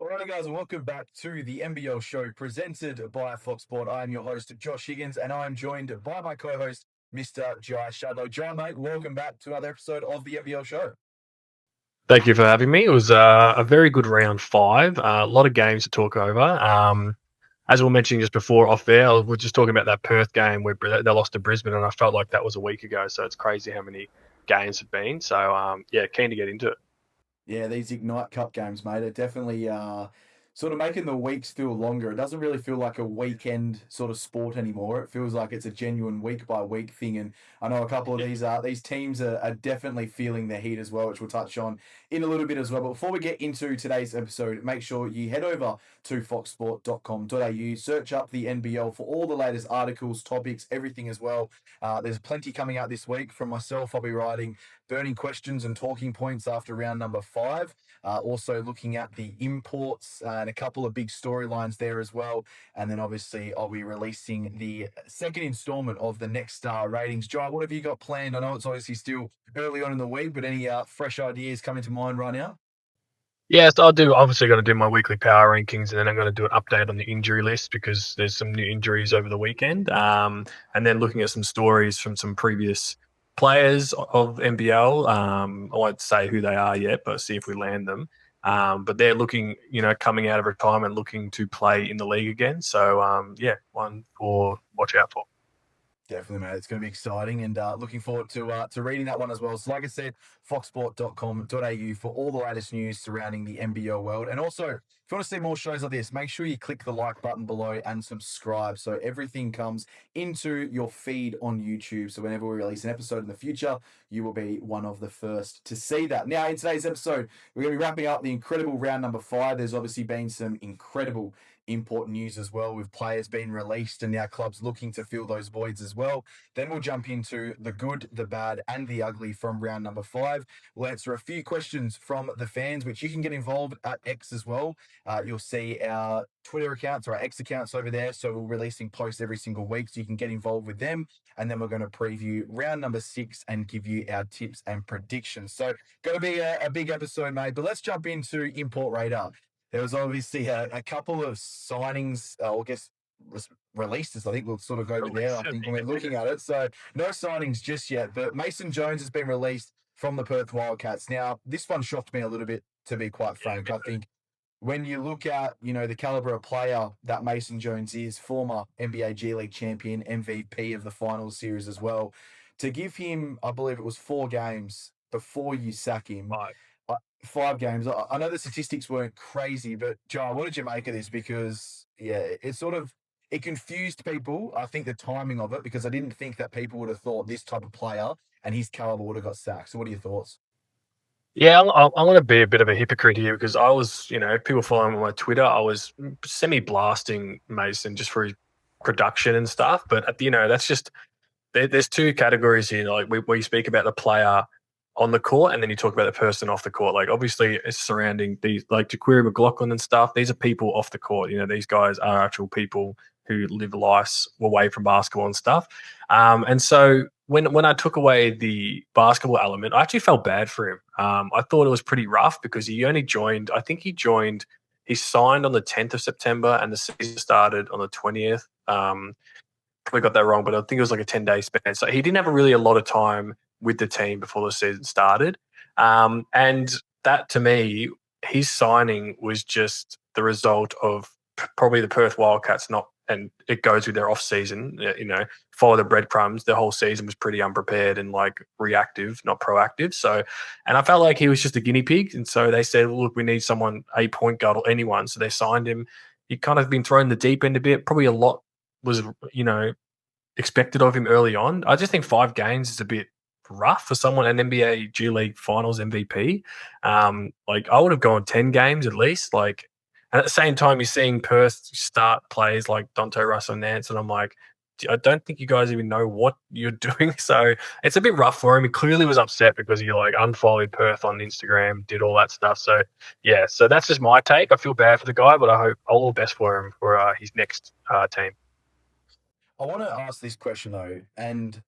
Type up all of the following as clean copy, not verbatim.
Alright, guys, and welcome back to the NBL Show presented by Fox Sport. I am your host, Josh Higgins, and I am joined by my co-host, Mr. Jai Shadlow. Jai, mate, welcome back to another episode of the NBL Show. Thank you for having me. It was a very good round five. A lot of games to talk over. As we were mentioning just before off air, we are just talking about that Perth game where they lost to Brisbane, and I felt like that was a week ago. So it's crazy how many games have been. So yeah, keen to get into it. Yeah, these Ignite Cup games, mate, are definitely sort of making the weeks feel longer. It doesn't really feel like a weekend sort of sport anymore. It feels like it's a genuine week by week thing. And I know a couple of these teams are definitely feeling the heat as well, which we'll touch on in a little bit as well. But before we get into today's episode, make sure you head over to foxsport.com.au, search up the NBL for all the latest articles, topics, everything as well. There's plenty coming out this week from myself. I'll be writing burning questions and talking points after round number 5. Also looking at the imports and a couple of big storylines there as well. And then obviously I'll be releasing the second installment of the Next Star ratings. Jai, what have you got planned? I know it's obviously still early on in the week, but any fresh ideas coming to mind right now? Yeah, so obviously going to do my weekly power rankings, and then I'm going to do an update on the injury list because there's some new injuries over the weekend. And then looking at some stories from some previous players of NBL. I won't say who they are yet, but see if we land them. But they're looking, coming out of retirement, looking to play in the league again. So yeah, one for watch out for. Definitely, mate. It's going to be exciting and looking forward to reading that one as well. So, like I said, foxsport.com.au for all the latest news surrounding the NBL world. And also, if you want to see more shows like this, make sure you click the like button below and subscribe so everything comes into your feed on YouTube. So, whenever we release an episode in the future, you will be one of the first to see that. Now, in today's episode, we're going to be wrapping up the incredible round number 5. There's obviously been some incredible important news as well, with players being released and now clubs looking to fill those voids as well. Then we'll jump into the good, the bad, and the ugly from round number 5. We'll answer a few questions from the fans, which you can get involved at X as well. You'll see our Twitter accounts or our X accounts over there. So we're releasing posts every single week, so you can get involved with them. And then we're going to preview round number 6 and give you our tips and predictions. So going to be a big episode, mate. But let's jump into Import Radar. There was obviously a couple of signings, I guess, releases. I think we'll sort of go over there, I think, when we're looking at it. So no signings just yet, but Mason Jones has been released from the Perth Wildcats. Now, this one shocked me a little bit, to be quite frank. I think when you look at, the caliber of player that Mason Jones is, former NBA G League champion, MVP of the finals series as well, to give him, I believe it was 4 games before you sack him, Right. 5 games. I know the statistics weren't crazy, but Joe, what did you make of this? Because it confused people. I think the timing of it, because I didn't think that people would have thought this type of player and his caliber would have got sacked. So, what are your thoughts? Yeah, I'm going to be a bit of a hypocrite here because I was, people following me on my Twitter, I was semi-blasting Mason just for his production and stuff. But, that's just, there's 2 categories here. Like we speak about the player on the court and then you talk about the person off the court. Like obviously it's surrounding these, like Jaquiri McLaughlin and stuff. These are people off the court. These guys are actual people who live lives away from basketball and stuff. And so when I took away the basketball element, I actually felt bad for him. I thought it was pretty rough because he only joined. I think he signed on the 10th of September and the season started on the 20th. Probably got that wrong, but I think it was like a 10-day span. So he didn't have really a lot of time with the team before the season started. And that to me, his signing was just the result of probably the Perth Wildcats not, and it goes with their off season, follow the breadcrumbs. The whole season was pretty unprepared and like reactive, not proactive. So, and I felt like he was just a guinea pig. And so they said, look, we need someone, a point guard or anyone. So they signed him. He kind of been thrown in the deep end a bit, probably a lot was, expected of him early on. I just think 5 games is a bit rough for someone, an NBA G League Finals MVP. Like I would have gone 10 games at least. Like, and at the same time, you're seeing Perth start players like Dante Russell Nance, and I'm like, I don't think you guys even know what you're doing. So it's a bit rough for him. He clearly was upset because he like unfollowed Perth on Instagram, did all that stuff. So yeah, so that's just my take. I feel bad for the guy, but I hope all the best for him for his next team. I want to ask this question though, and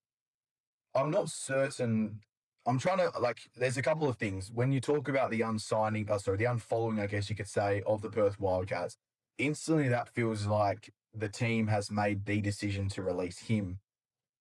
I'm not certain. I'm trying to there's a couple of things. When you talk about the unsigning, the unfollowing, I guess you could say, of the Perth Wildcats, instantly that feels like the team has made the decision to release him.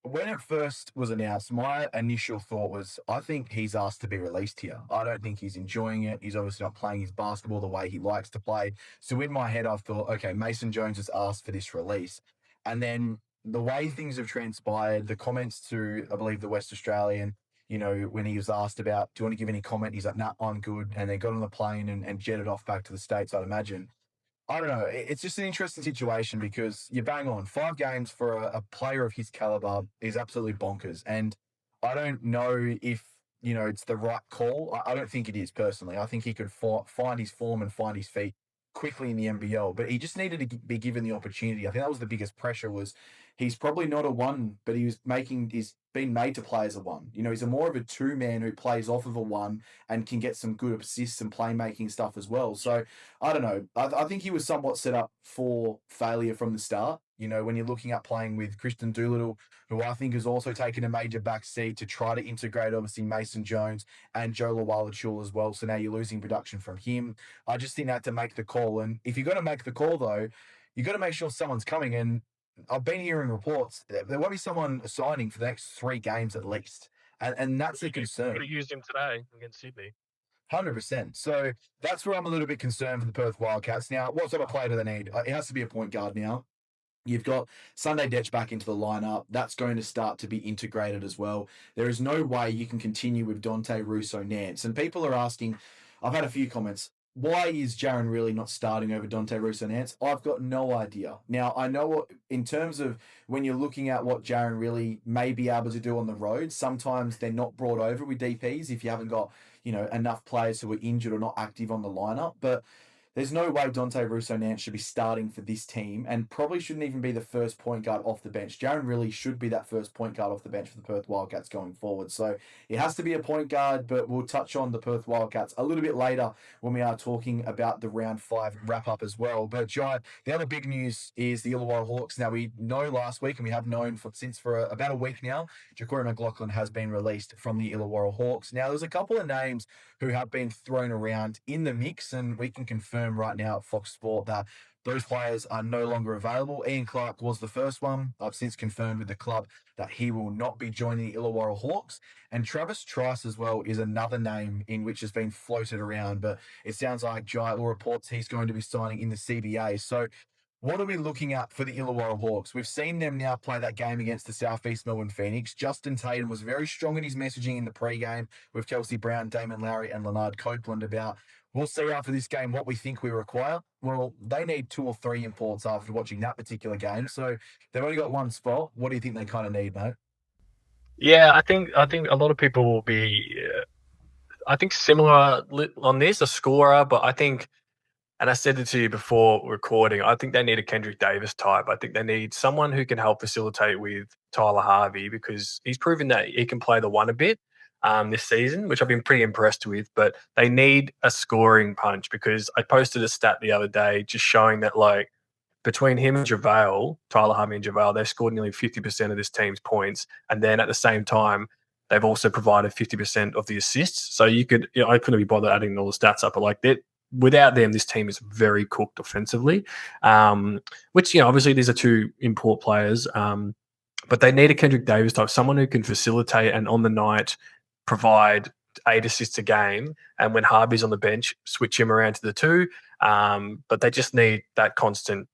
When it first was announced, my initial thought was, I think he's asked to be released here. I don't think he's enjoying it. He's obviously not playing his basketball the way he likes to play. So in my head, I thought, okay, Mason Jones has asked for this release. And then the way things have transpired, the comments to, I believe, the West Australian, when he was asked about, do you want to give any comment? He's like, nah, I'm good. And they got on the plane and jetted off back to the States, I'd imagine. I don't know. It's just an interesting situation because you bang on 5 games for a player of his caliber is absolutely bonkers. And I don't know if, it's the right call. I don't think it is personally. I think he could find his form and find his feet quickly in the NBL, but he just needed to be given the opportunity. I think that was the biggest pressure was he's probably not a one, but he's been made to play as a one. He's a more of a two-man who plays off of a one and can get some good assists and playmaking stuff as well. So I don't know. I think he was somewhat set up for failure from the start. When you're looking at playing with Christian Doolittle, who I think has also taken a major backseat to try to integrate, obviously, Mason Jones and Joe Lawalachul as well. So now you're losing production from him. I just think they had to make the call. And if you're going to make the call, though, you've got to make sure someone's coming. And I've been hearing reports there won't be someone signing for the next 3 games at least. And that's a concern. Could have used him today against Sydney. 100%. So that's where I'm a little bit concerned for the Perth Wildcats. Now, what sort of player do they need? It has to be a point guard now. You've got Sunday Detch back into the lineup. That's going to start to be integrated as well. There is no way you can continue with Dante Russo Nance. And people are asking, I've had a few comments, why is Jaron really not starting over Dante Russo Nance? I've got no idea. Now, I know what, in terms of when you're looking at what Jaron really may be able to do on the road, sometimes they're not brought over with DPs if you haven't got, enough players who are injured or not active on the lineup. But there's no way Dante Russo Nance should be starting for this team and probably shouldn't even be the first point guard off the bench. Jaron really should be that first point guard off the bench for the Perth Wildcats going forward. So it has to be a point guard, but we'll touch on the Perth Wildcats a little bit later when we are talking about the round 5 wrap up as well. But Jai, the other big news is the Illawarra Hawks. Now we know last week and we have known for about a week now, Ja'Cory McLaughlin has been released from the Illawarra Hawks. Now there's a couple of names who have been thrown around in the mix, and we can confirm right now at Fox Sport that those players are no longer available. Ian Clark was the first one. I've since confirmed with the club that he will not be joining the Illawarra Hawks. And Travis Trice as well is another name in which has been floated around, but it sounds like Jai will reports he's going to be signing in the CBA. So what are we looking at for the Illawarra Hawks? We've seen them now play that game against the Southeast Melbourne Phoenix. Justin Tatum was very strong in his messaging in the pre-game with Kelsey Brown, Damon Lowry, and Leonard Copeland about, we'll see after this game what we think we require. Well, they need 2 or 3 imports after watching that particular game. So they've only got one spot. What do you think they kind of need, mate? Yeah, I think a lot of people will be, I think similar on this, a scorer, but I think. And I said it to you before recording, I think they need a Kendrick Davis type. I think they need someone who can help facilitate with Tyler Harvey because he's proven that he can play the one a bit this season, which I've been pretty impressed with. But they need a scoring punch because I posted a stat the other day just showing that, like, between him and JaVale, Tyler Harvey and JaVale, they've scored nearly 50% of this team's points. And then at the same time, they've also provided 50% of the assists. So I couldn't be bothered adding all the stats up, but like that, without them, this team is very cooked offensively. Which, obviously these are 2 import players, but they need a Kendrick Davis type, someone who can facilitate and on the night provide 8 assists a game. And when Harvey's on the bench, switch him around to the 2. But they just need that constant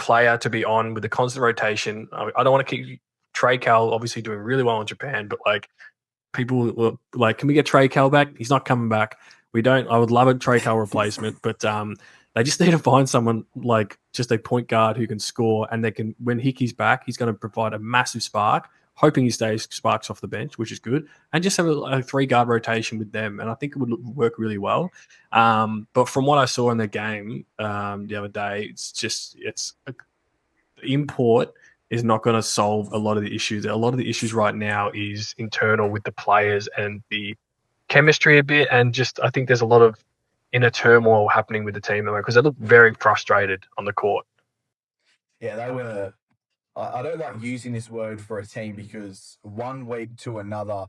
player to be on with the constant rotation. I don't want to keep Trey Cal obviously doing really well in Japan, but like people were like, can we get Trey Cal back? He's not coming back. We don't. I would love a Trey Cal replacement, but they just need to find someone like just a point guard who can score, and they can. When Hickey's back, he's going to provide a massive spark. Hoping he stays sparks off the bench, which is good, and just have a 3-guard rotation with them, and I think it would work really well. But from what I saw in the game the other day, it's import is not going to solve a lot of the issues. A lot of the issues right now is internal with the players and the chemistry a bit, and just I think there's a lot of inner turmoil happening with the team because they look very frustrated on the court. Yeah, they were. I don't like using this word for a team because one week to another,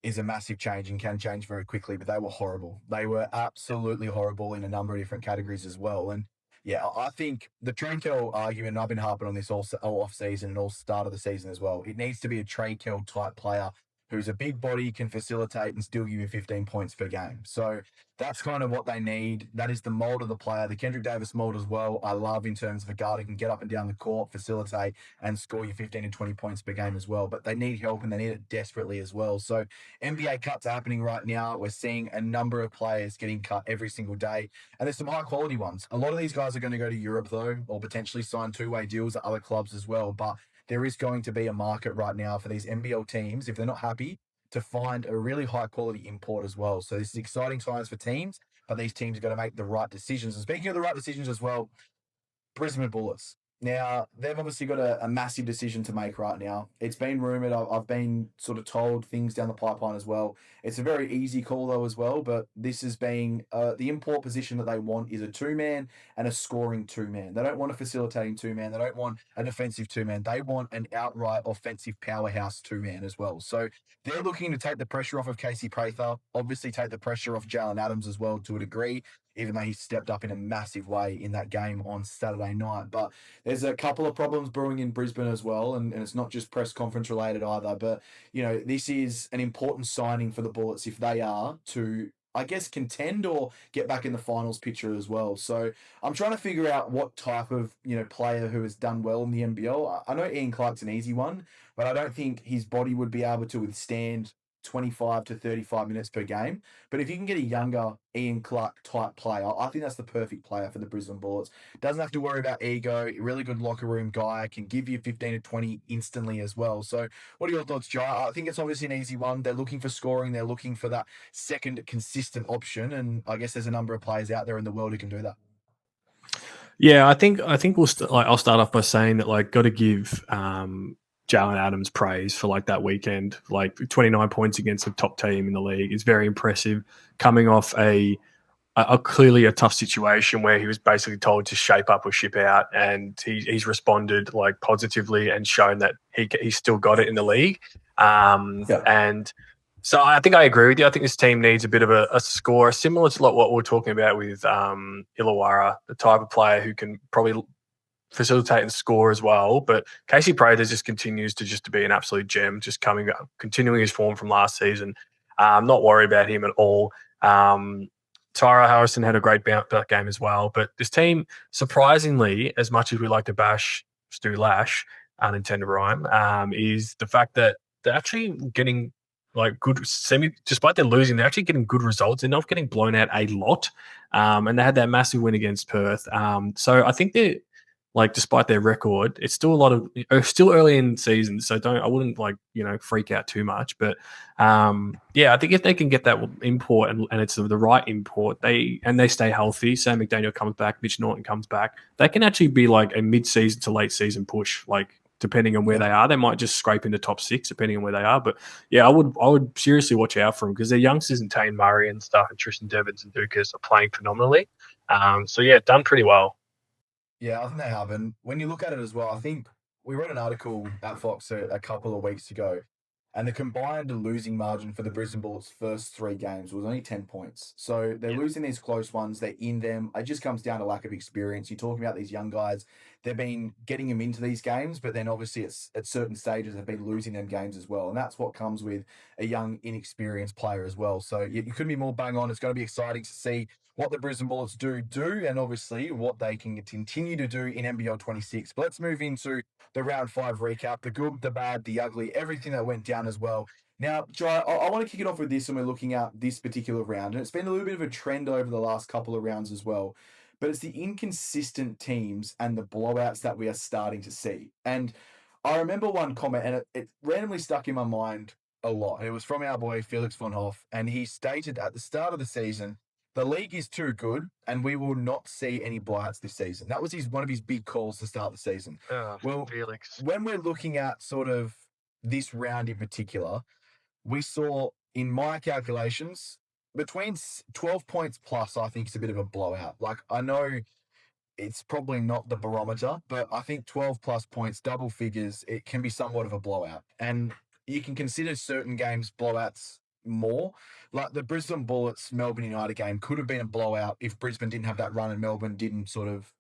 is a massive change and can change very quickly, but they were horrible. They were absolutely horrible in a number of different categories as well. And yeah, I think the Trade Kell argument, and I've been harping on this all off season and all start of the season as well. It needs to be a Trade Kell type player who's a big body, can facilitate and still give you 15 points per game. So that's kind of what they need. That is the mold of the player. The Kendrick Davis mold as well, I love in terms of a guard who can get up and down the court, facilitate, and score you 15 and 20 points per game as well. But they need help and they need it desperately as well. So NBA cuts are happening right now. We're seeing a number of players getting cut every single day. And there's some high quality ones. A lot of these guys are going to go to Europe though, or potentially sign two-way deals at other clubs as well. But there is going to be a market right now for these NBL teams, if they're not happy, to find a really high quality import as well. So this is exciting times for teams, but these teams are going to make the right decisions. And speaking of the right decisions as well, Brisbane Bullets. Now, they've obviously got a massive decision to make right now. It's been rumoured. I've been sort of told things down the pipeline as well. It's a very easy call, though, as well. But this is being the import position that they want is a two-man and a scoring two-man. They don't want a facilitating two-man. They don't want a defensive two-man. They want an outright offensive powerhouse two-man as well. So they're looking to take the pressure off of Casey Prather, obviously take the pressure off Jalen Adams as well to a degree, even though he stepped up in a massive way in that game on Saturday night. But there's a couple of problems brewing in Brisbane as well, and it's not just press conference related either. But, you know, this is an important signing for the Bullets if they are to, I guess, contend or get back in the finals picture as well. So I'm trying to figure out what type of, you know, player who has done well in the NBL. I know Ian Clark's an easy one, but I don't think his body would be able to withstand 25 to 35 minutes per game. But if you can get a younger Ian Clark type player, I think that's the perfect player for the Brisbane Bullets. Doesn't have to worry about ego, really good locker room guy, can give you 15 to 20 instantly as well. So what are your thoughts, Jai? I think it's obviously an easy one. They're looking for scoring. They're looking for that second consistent option. And I guess there's a number of players out there in the world who can do that. Yeah, I think I'll start off by saying that got to give Jalen Adams praise for that weekend. 29 points against the top team in the league is very impressive. Coming off a clearly a tough situation where he was basically told to shape up or ship out, and he's responded positively and shown that he's still got it in the league. And so I think I agree with you. I think this team needs a bit of a score similar to what we're talking about with Illawarra, the type of player who can probably facilitate and score as well. But Casey Prather just continues to be an absolute gem, just continuing his form from last season. Not worried about him at all. Tyra Harrison had a great bounce-back game as well. But this team, surprisingly, as much as we like to bash Stu Lash, unintended rhyme, is the fact that they're actually getting despite they're losing, they're actually getting good results. They're not getting blown out a lot. And they had that massive win against Perth. So I think they're, despite their record, it's still still early in the season. So I wouldn't freak out too much. But I think if they can get that import and it's the right import, they stay healthy. Sam McDaniel comes back, Mitch Norton comes back. They can actually be a mid-season to late season push. Depending on where they are, they might just scrape in the top 6, depending on where they are. But yeah, I would seriously watch out for them because their youngsters and Tane Murray and stuff and Tristan Devons and Dukas are playing phenomenally. So yeah, done pretty well. Yeah, I think they have. And when you look at it as well, I think we wrote an article at Fox a couple of weeks ago, and the combined losing margin for the Brisbane Bullets' first 3 games was only 10 points. So they're losing these close ones. They're in them. It just comes down to lack of experience. You're talking about these young guys. They've been getting them into these games, but then obviously at certain stages have been losing them games as well. And that's what comes with a young, inexperienced player as well. So you couldn't be more bang on. It's going to be exciting to see what the Brisbane Bullets do, and obviously what they can continue to do in NBL 26. But let's move into the round 5 recap, the good, the bad, the ugly, everything that went down as well. Now, Jai, I want to kick it off with this when we're looking at this particular round. And it's been a little bit of a trend over the last couple of rounds as well. But it's the inconsistent teams and the blowouts that we are starting to see. And I remember one comment, and it randomly stuck in my mind a lot. It was from our boy, Felix von Hoff, and he stated at the start of the season, the league is too good, and we will not see any blowouts this season. That was one of his big calls to start the season. Well, Felix, when we're looking at sort of this round in particular, we saw, in my calculations, between 12 points plus, I think it's a bit of a blowout. I know it's probably not the barometer, but I think 12 plus points, double figures, it can be somewhat of a blowout. And you can consider certain games blowouts more. Like the Brisbane Bullets Melbourne United game could have been a blowout if Brisbane didn't have that run and Melbourne didn't sort of,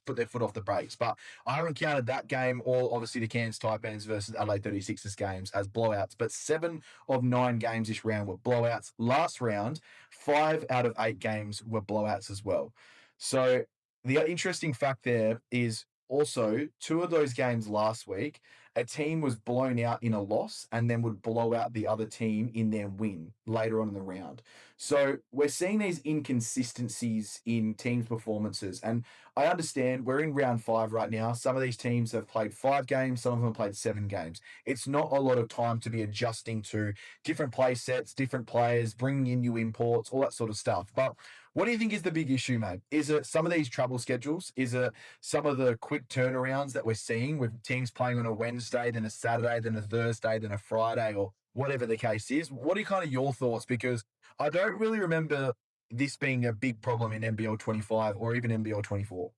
put their foot off the brakes. But I haven't counted that game or obviously the Cairns Taipans versus Adelaide 36ers games as blowouts. But 7 of 9 games this round were blowouts. Last round, 5 out of 8 games were blowouts as well. So the interesting fact there is also 2 of those games last week, a team was blown out in a loss and then would blow out the other team in their win later on in the round. So we're seeing these inconsistencies in teams' performances. And I understand we're in round 5 right now. Some of these teams have played 5 games, some of them have played 7 games. It's not a lot of time to be adjusting to different play sets, different players, bringing in new imports, all that sort of stuff. But what do you think is the big issue, mate? Is it some of these travel schedules? Is it some of the quick turnarounds that we're seeing with teams playing on a Wednesday, then a Saturday, then a Thursday, then a Friday, or whatever the case is? What are kind of your thoughts? Because I don't really remember this being a big problem in NBL 25 or even NBL 24.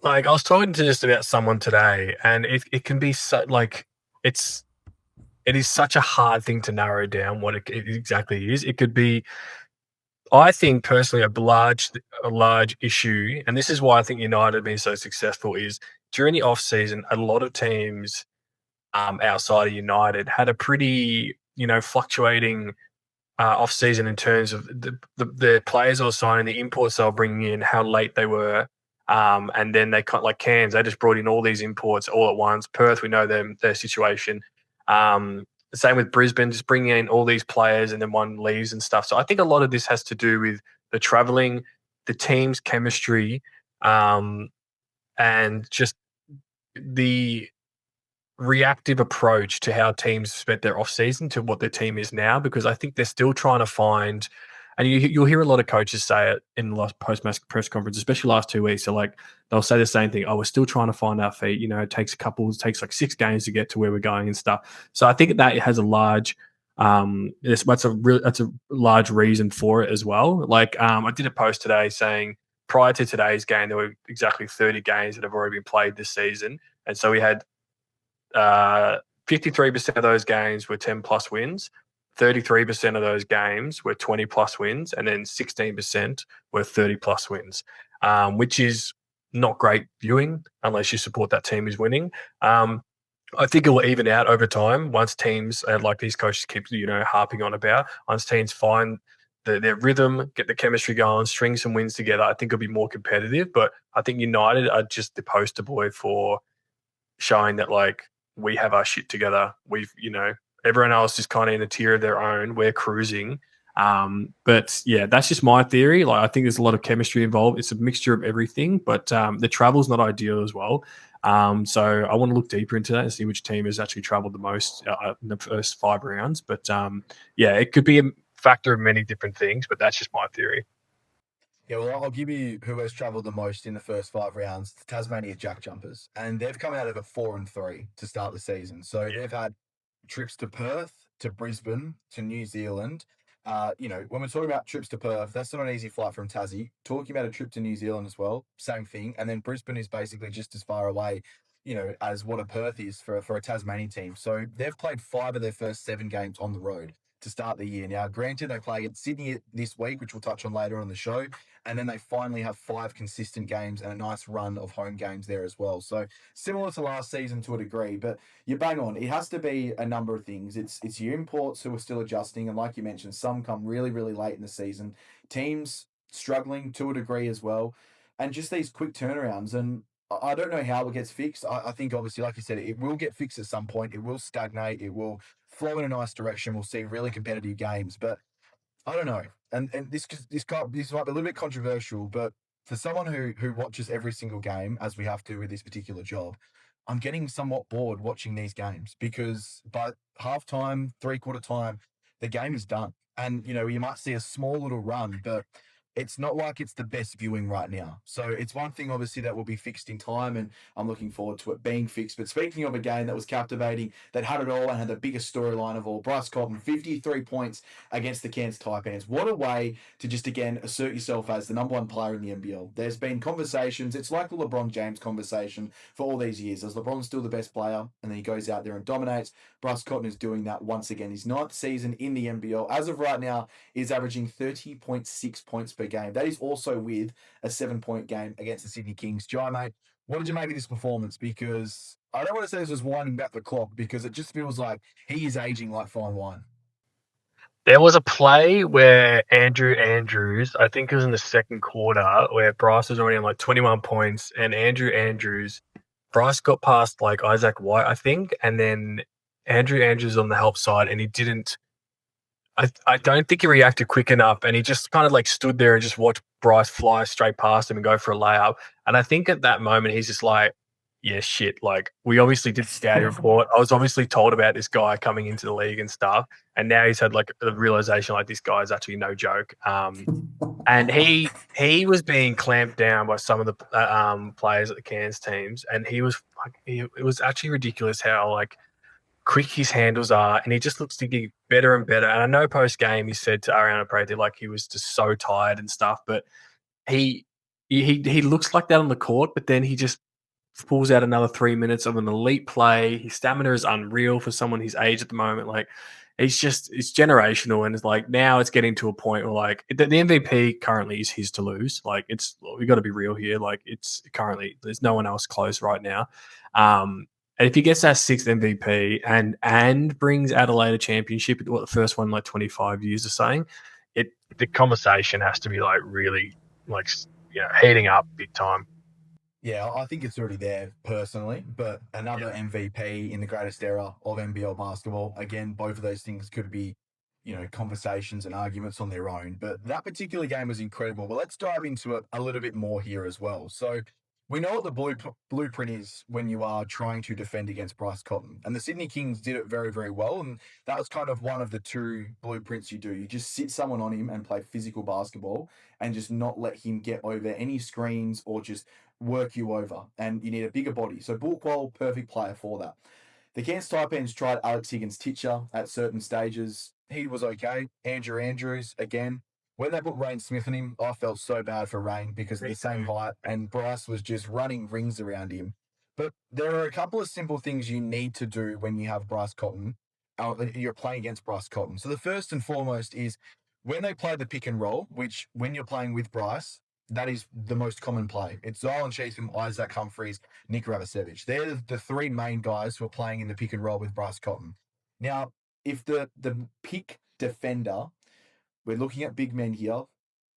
Like I was talking to just about someone today, and it can be so like it is such a hard thing to narrow down what it exactly is. It could be, I think personally, a large issue, and this is why I think United have been so successful, is during the off season, a lot of teams outside of United had a pretty fluctuating off season in terms of the players they were signing, the imports they were bringing in, how late they were, and then they like Cairns, they just brought in all these imports all at once. Perth, we know their situation. The same with Brisbane, just bringing in all these players and then one leaves and stuff. So I think a lot of this has to do with the traveling, the team's chemistry, and just the reactive approach to how teams spent their off season to what their team is now, because I think they're still trying to find, and you'll hear a lot of coaches say it in the last post-match press conference, especially last 2 weeks. So like they'll say the same thing. Oh, we're still trying to find our feet. It takes like 6 games to get to where we're going and stuff. So I think that it has a large, that's a large reason for it as well. Like I did a post today saying prior to today's game, there were exactly 30 games that have already been played this season, and so we had 53% of those games were 10 plus wins, 33% of those games were 20 plus wins, and then 16% were 30 plus wins, which is not great viewing unless you support that team who's winning. I think it will even out over time once teams, like these coaches keep harping on about, once teams find their rhythm, get the chemistry going, string some wins together. I think it'll be more competitive. But I think United are just the poster boy for showing that like we have our shit together. Everyone else is kind of in a tier of their own. We're cruising. But yeah, that's just my theory. Like I think there's a lot of chemistry involved. It's a mixture of everything, but the travel's not ideal as well. So I want to look deeper into that and see which team has actually traveled the most in the first 5 rounds. But yeah, it could be a factor of many different things, but that's just my theory. Yeah, well, I'll give you who has travelled the most in the first 5 rounds, the Tasmania Jack Jumpers. And they've come out of a 4-3 to start the season. So they've had trips to Perth, to Brisbane, to New Zealand. When we're talking about trips to Perth, that's not an easy flight from Tassie. Talking about a trip to New Zealand as well, same thing. And then Brisbane is basically just as far away, as what a Perth is for a Tasmanian team. So they've played 5 of their first 7 games on the road to start the year. Now, granted, they play at Sydney this week, which we'll touch on later on the show. And then they finally have 5 consistent games and a nice run of home games there as well. So similar to last season to a degree, but you bang on. It has to be a number of things. It's your imports who are still adjusting. And like you mentioned, some come really, really late in the season. Teams struggling to a degree as well. And just these quick turnarounds. And I don't know how it gets fixed. I think obviously, like you said, it will get fixed at some point. It will stagnate. It will flow in a nice direction. We'll see really competitive games. But I don't know, and this might be a little bit controversial, but for someone who watches every single game, as we have to with this particular job, I'm getting somewhat bored watching these games because by halftime, 3/4 time, the game is done, and you might see a small little run, but it's not like it's the best viewing right now. So it's one thing, obviously, that will be fixed in time, and I'm looking forward to it being fixed. But speaking of a game that was captivating, that had it all and had the biggest storyline of all, Bryce Cotton, 53 points against the Cairns Taipans. What a way to just, again, assert yourself as the number one player in the NBL. There's been conversations. It's like the LeBron James conversation for all these years. Is LeBron still the best player? And then he goes out there and dominates. Bryce Cotton is doing that once again. His 9th season in the NBL. As of right now, is averaging 30.6 points per game. That is also with a 7-point game against the Sydney Kings. Jai, mate, what did you make of this performance? Because I don't want to say this was winding back the clock, because it just feels like he is aging like fine wine. There was a play where Andrew Andrews, I think it was in the second quarter, where Bryce was already on like 21 points, and Bryce got past like Isaac White, I think, and then Andrew Andrews on the help side, and he didn't. I don't think he reacted quick enough, and he just kind of like stood there and just watched Bryce fly straight past him and go for a layup. And I think at that moment he's just like, yeah, shit. Like, we obviously did scouting report. I was obviously told about this guy coming into the league and stuff, and now he's had like a realization like this guy is actually no joke. And he was being clamped down by some of the players at the Cairns teams, and it was actually ridiculous how like quick his handles are, and he just looks to get better and better. And I know post game he said to Ariana Preti like he was just so tired and stuff, but he looks like that on the court, but then he just pulls out another 3 minutes of an elite play. His stamina is unreal for someone his age at the moment. Like, it's generational, and it's like now it's getting to a point where like the MVP currently is his to lose. Like, we got to be real here. Like, it's currently there's no one else close right now. And if he gets that 6th MVP and brings Adelaide a championship, what the first one in like 25 years or saying, the conversation has to be like really like heating up big time. Yeah, I think it's already there personally, but another MVP in the greatest era of NBL basketball. Again, both of those things could be, conversations and arguments on their own. But that particular game was incredible. But let's dive into it a little bit more here as well. So we know what the blueprint is when you are trying to defend against Bryce Cotton. And the Sydney Kings did it very, very well. And that was kind of one of the two blueprints you do. You just sit someone on him and play physical basketball and just not let him get over any screens or just work you over. And you need a bigger body. So Bulkwell, perfect player for that. The Cairns Taipans tried Alex Higgins' Titcher at certain stages. He was okay. Andrew Andrews, again. When they put Rain Smith on him, I felt so bad for Rain because of the same height, and Bryce was just running rings around him. But there are a couple of simple things you need to do when you have Bryce Cotton. You're playing against Bryce Cotton. So the first and foremost is when they play the pick and roll, which when you're playing with Bryce, that is the most common play. It's Zylan Cheatham, Isaac Humphries, Nick Ravasevich. They're the three main guys who are playing in the pick and roll with Bryce Cotton. Now, if the pick defender, we're looking at big men here,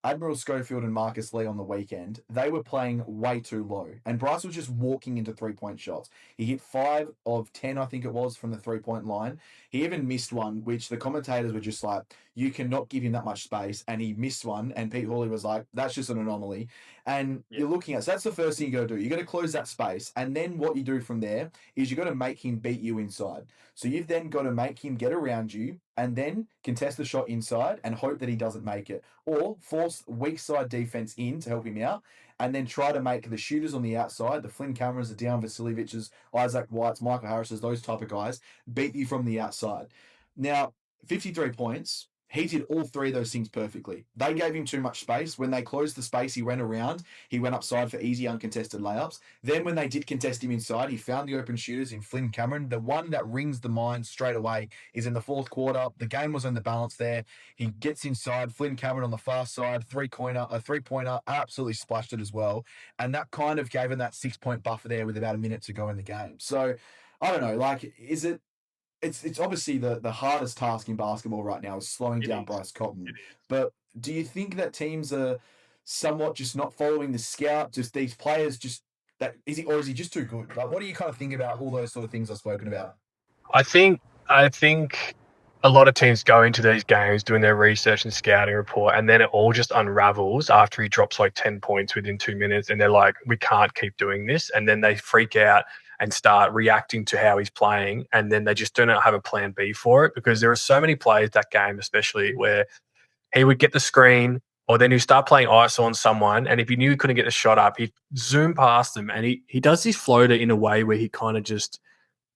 Admiral Schofield and Marcus Lee on the weekend, they were playing way too low. And Bryce was just walking into 3-point shots. He hit 5 of 10, I think it was, from the 3-point line. He even missed one, which the commentators were just like, you cannot give him that much space. And he missed one. And Pete Hawley was like, that's just an anomaly. And you're looking at, so that's the first thing you got to do. You got to close that space. And then what you do from there is you got to make him beat you inside. So you've then got to make him get around you and then contest the shot inside and hope that he doesn't make it. Or force weak side defense in to help him out and then try to make the shooters on the outside, the Flynn Camerons, the Dejan Vasiljeviches, Isaac Whites, Michael Harrises, those type of guys, beat you from the outside. Now, 53 points. He did all three of those things perfectly. They gave him too much space. When they closed the space, he went around. He went upside for easy, uncontested layups. Then when they did contest him inside, he found the open shooters in Flynn Cameron. The one that rings the mind straight away is in the fourth quarter. The game was on the balance there. He gets inside. Flynn Cameron on the far side, three-pointer, absolutely splashed it as well. And that kind of gave him that 6-point buffer there with about a minute to go in the game. So, I don't know, like, is it... It's obviously the hardest task in basketball right now is slowing down Bryce Cotton. But do you think that teams are somewhat just not following the scout, just these players is he just too good? Like, what do you kind of think about all those sort of things I've spoken about? I think a lot of teams go into these games doing their research and scouting report, and then it all just unravels after he drops like 10 points within 2 minutes, and they're like, we can't keep doing this. And then they freak out and start reacting to how he's playing, and then they just do not have a plan B for it, because there are so many plays that game, especially where he would get the screen, or then he'd start playing ice on someone, and if he knew he couldn't get the shot up, he'd zoom past them, and he does his floater in a way where he kind of just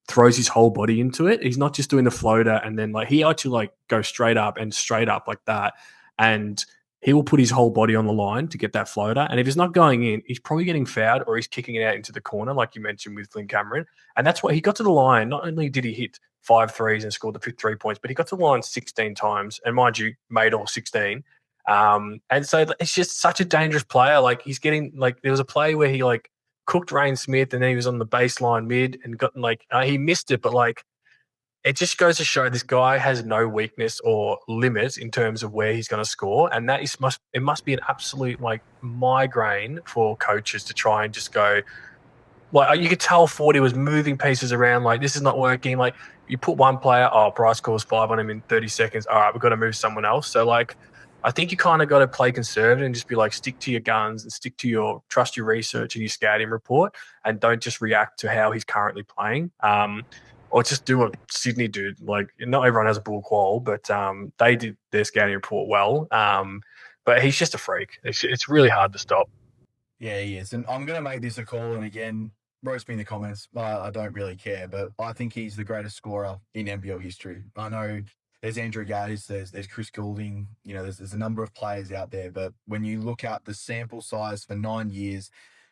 throws his whole body into it. He's not just doing the floater and then like he actually like goes straight up like that. And he will put his whole body on the line to get that floater. And if it's not going in, he's probably getting fouled or he's kicking it out into the corner, like you mentioned with Flynn Cameron. And that's what he got to the line. Not only did he hit 5 threes and scored the 3 points, but he got to the line 16 times. And mind you, made all 16. And so it's just such a dangerous player. Like he's getting like there was a play where he like cooked Rain Smith and then he was on the baseline mid and got like he missed it, but like it just goes to show this guy has no weakness or limit in terms of where he's going to score, and that must be an absolute like migraine for coaches to try and just go. Like you could tell 40 was moving pieces around. Like this is not working. Like you put one player, Bryce scores 5 on him in 30 seconds. All right, we've got to move someone else. So like, I think you kind of got to play conservative and just be like, stick to your guns and stick to trust your research and your scouting report, and don't just react to how he's currently playing. Or just do what Sydney did. Like not everyone has a bull qual, but they did their scouting report well. But he's just a freak. It's really hard to stop. Yeah, he is. And I'm going to make this a call. And again, roast me in the comments. I don't really care, but I think he's the greatest scorer in NBL history. I know there's Andrew Gaze, there's Chris Goulding, there's a number of players out there. But when you look at the sample size for 9 years,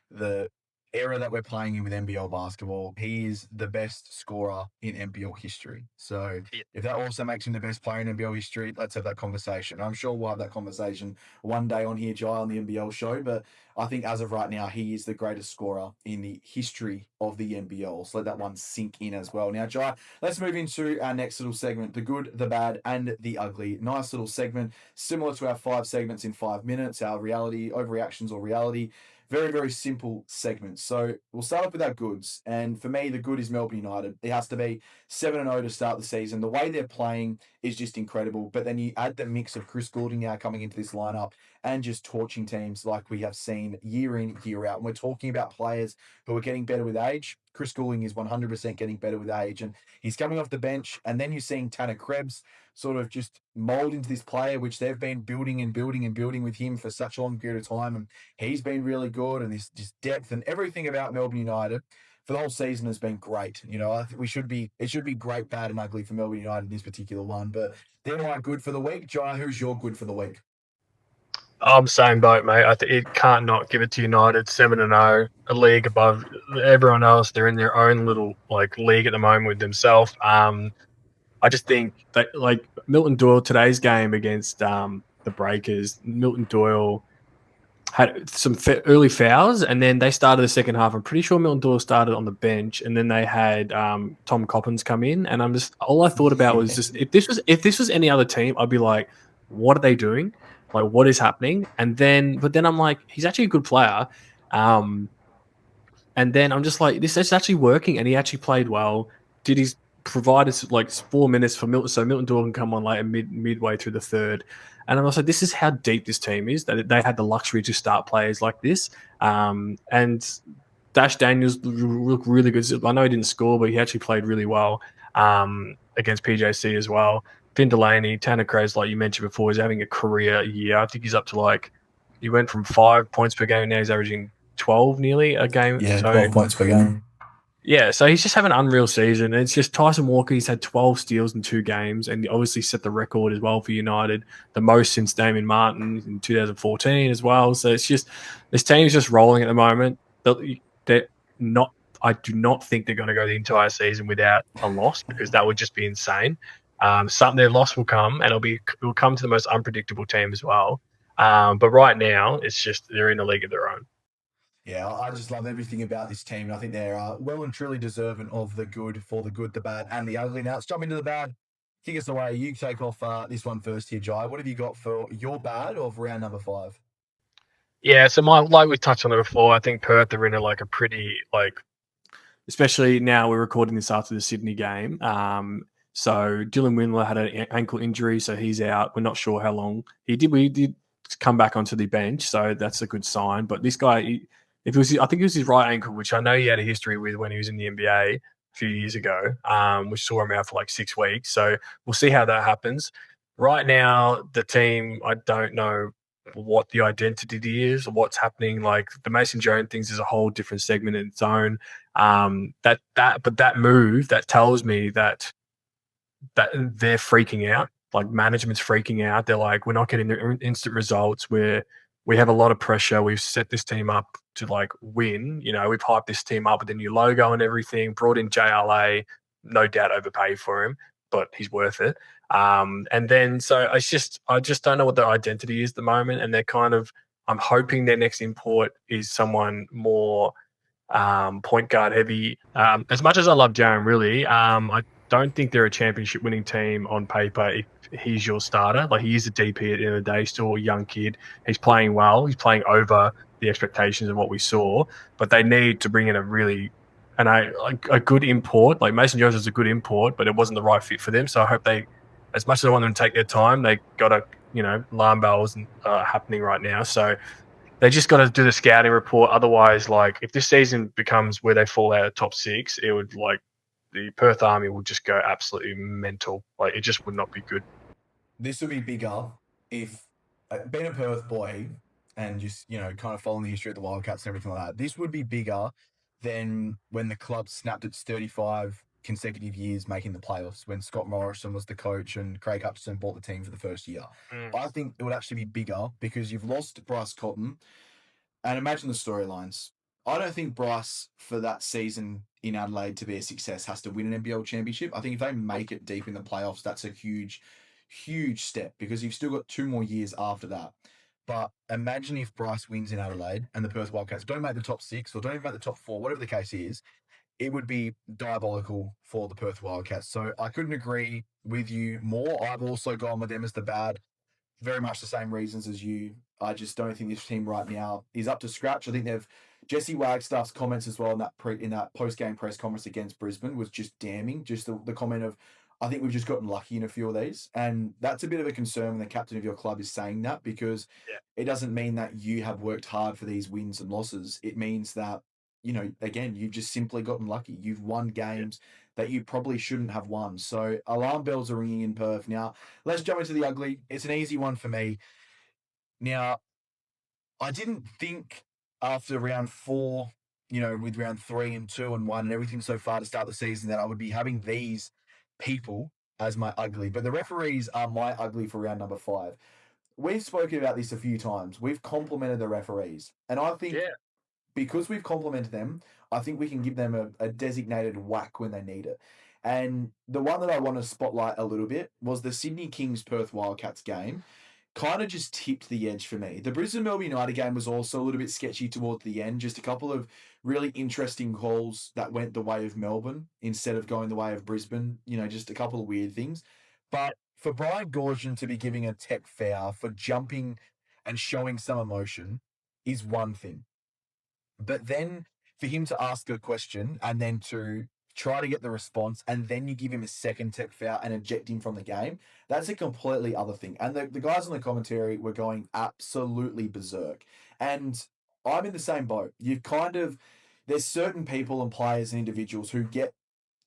the era that we're playing in with NBL basketball, he is the best scorer in NBL history. So if that also makes him the best player in NBL history, let's have that conversation. I'm sure we'll have that conversation one day on here, Jai, on the NBL show. But I think as of right now, he is the greatest scorer in the history of the NBL. So let that one sink in as well. Now, Jai, let's move into our next little segment, the good, the bad, and the ugly. Nice little segment, similar to our 5 segments in 5 minutes, our reality, overreactions or reality. Very, very simple segment. So we'll start off with our goods. And for me, the good is Melbourne United. It has to be 7-0 to start the season. The way they're playing is just incredible. But then you add the mix of Chris Goulding now coming into this lineup and just torching teams like we have seen year in, year out. And we're talking about players who are getting better with age. Chris Goulding is 100% getting better with age. And he's coming off the bench. And then you're seeing Tanner Krebs sort of just mold into this player, which they've been building and building and building with him for such a long period of time. And he's been really good. And this just depth and everything about Melbourne United for the whole season has been great. I think it should be great, bad, and ugly for Melbourne United in this particular one. But they're my good for the week. Jai, who's your good for the week? I'm same boat, mate. It can't not give it to United. 7-0, a league above everyone else. They're in their own little like league at the moment with themselves. I just think that like Milton Doyle today's game against the Breakers, Milton Doyle had some early fouls, and then they started the second half. I'm pretty sure Milton Doyle started on the bench, and then they had Tom Coppins come in. And all I thought about was just if this was any other team, I'd be like, what are they doing? Like, what is happening? But then I'm like, he's actually a good player. And then I'm just like, this is actually working, and he actually played well. Provided like 4 minutes for Milton, so Milton Doyle can come on later midway through the third. And I'm also, this is how deep this team is, that they had the luxury to start players like this. And Dash Daniels looked really good. I know he didn't score, but he actually played really well against PJC as well. Finn Delaney, Tanner Krebs, like you mentioned before, is having a career year. I think he's up to he went from 5 points per game, now he's averaging 12 nearly a game. Yeah, 12 points per game. Yeah, so he's just having an unreal season. And it's just Tyson Walker, he's had 12 steals in 2 games, and he obviously set the record as well for United, the most since Damien Martin in 2014 as well. So it's just, this team is just rolling at the moment. I do not think they're going to go the entire season without a loss, because that would just be insane. Their loss will come, and it will come to the most unpredictable team as well. But right now, it's just they're in a league of their own. Yeah, I just love everything about this team. And I think they're well and truly deserving of the good, for the good, the bad, and the ugly. Now, let's jump into the bad. Kick us away. You take off this one first here, Jai. What have you got for your bad of round number 5? Yeah, so like we touched on it before, I think Perth are in a pretty especially now we're recording this after the Sydney game. So Dylan Windler had an ankle injury, so he's out. We're not sure how long. We did come back onto the bench, so that's a good sign. But this guy, I think it was his right ankle, which I know he had a history with when he was in the NBA a few years ago, which saw him out for 6 weeks. So we'll see how that happens. Right now, the team, I don't know what the identity is, what's happening. Like the Mason Jones things is a whole different segment in its own. But that move that tells me that they're freaking out. Like management's freaking out. They're like, we're not getting the instant results. We have a lot of pressure. We've set this team up to like win. You know, we've hyped this team up with the new logo and everything. Brought in JLA, no doubt overpaid for him, but he's worth it. And then so I just don't know what their identity is at the moment. And they're kind of, I'm hoping their next import is someone more point guard heavy. As much as I love Jaron, really, I don't think they're a championship winning team on paper if he's your starter. Like he is a DP at the end of the day, still a young kid. He's playing well. He's playing over the expectations of what we saw, but they need to bring in a good import. Like Mason Jones is a good import, but it wasn't the right fit for them. So I hope they, as much as I want them to take their time, they got alarm bells happening right now. So they just got to do the scouting report. Otherwise, like if this season becomes where they fall out of top 6, it would like the Perth Army will just go absolutely mental. Like it just would not be good. This would be bigger if being a Perth boy and just, kind of following the history of the Wildcats and everything like that, this would be bigger than when the club snapped its 35 consecutive years making the playoffs when Scott Morrison was the coach and Craig Hutchison bought the team for the first year. I think it would actually be bigger because you've lost Bryce Cotton. And imagine the storylines. I don't think Bryce, for that season in Adelaide to be a success, has to win an NBL championship. I think if they make it deep in the playoffs, that's a huge, huge step because you've still got 2 more years after that. But imagine if Bryce wins in Adelaide and the Perth Wildcats don't make the top 6 or don't even make the top 4, whatever the case is, it would be diabolical for the Perth Wildcats. So I couldn't agree with you more. I've also gone with them as the bad. Very much the same reasons as you. I just don't think this team right now is up to scratch. I think they've Jesse Wagstaff's comments as well in that post game press conference against Brisbane was just damning. Just the comment of, I think we've just gotten lucky in a few of these, and that's a bit of a concern when the captain of your club is saying that because it doesn't mean that you have worked hard for these wins and losses. It means that again, you've just simply gotten lucky. You've won games that you probably shouldn't have won. So alarm bells are ringing in Perth. Now, let's jump into the ugly. It's an easy one for me. Now, I didn't think after round 4, with round 3 and 2 and 1 and everything so far to start the season that I would be having these people as my ugly. But the referees are my ugly for round number 5. We've spoken about this a few times. We've complimented the referees. And I think because we've complimented them, I think we can give them a designated whack when they need it. And the one that I want to spotlight a little bit was the Sydney Kings Perth Wildcats game. Kind of just tipped the edge for me. The Brisbane Melbourne United game was also a little bit sketchy towards the end. Just a couple of really interesting calls that went the way of Melbourne instead of going the way of Brisbane. Just a couple of weird things. But for Brian Goorjian to be giving a tech foul for jumping and showing some emotion is one thing. But then for him to ask a question and then to try to get the response and then you give him a second tech foul and eject him from the game, that's a completely other thing. And the guys on the commentary were going absolutely berserk. And I'm in the same boat. There's certain people and players and individuals who get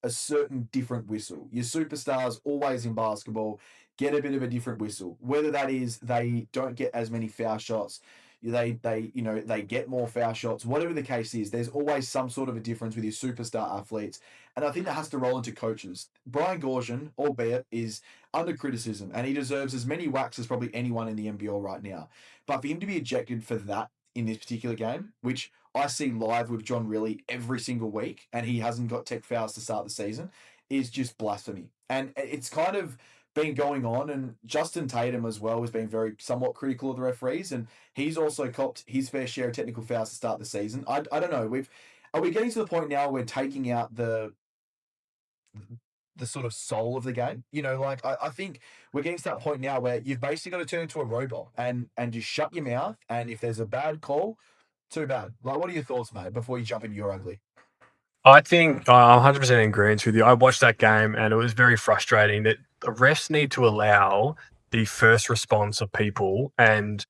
a certain different whistle. Your superstars always in basketball get a bit of a different whistle. Whether that is they don't get as many foul shots, they get more foul shots, whatever the case is, there's always some sort of a difference with your superstar athletes. And I think that has to roll into coaches. Brian Goorjian, albeit, is under criticism and he deserves as many whacks as probably anyone in the NBL right now. But for him to be ejected for that in this particular game, which I see live with John Riley every single week, and he hasn't got tech fouls to start the season, is just blasphemy. And it's kind of been going on, and Justin Tatum as well has been somewhat critical of the referees, and he's also copped his fair share of technical fouls to start the season. I don't know. Are we getting to the point now where taking out the sort of soul of the game? I think we're getting to that point now where you've basically got to turn into a robot and just shut your mouth, and if there's a bad call, too bad. Like, what are your thoughts, mate, before you jump into your ugly? I think I'm 100% in agreement with you. I watched that game and it was very frustrating that the refs need to allow the first response of people. And,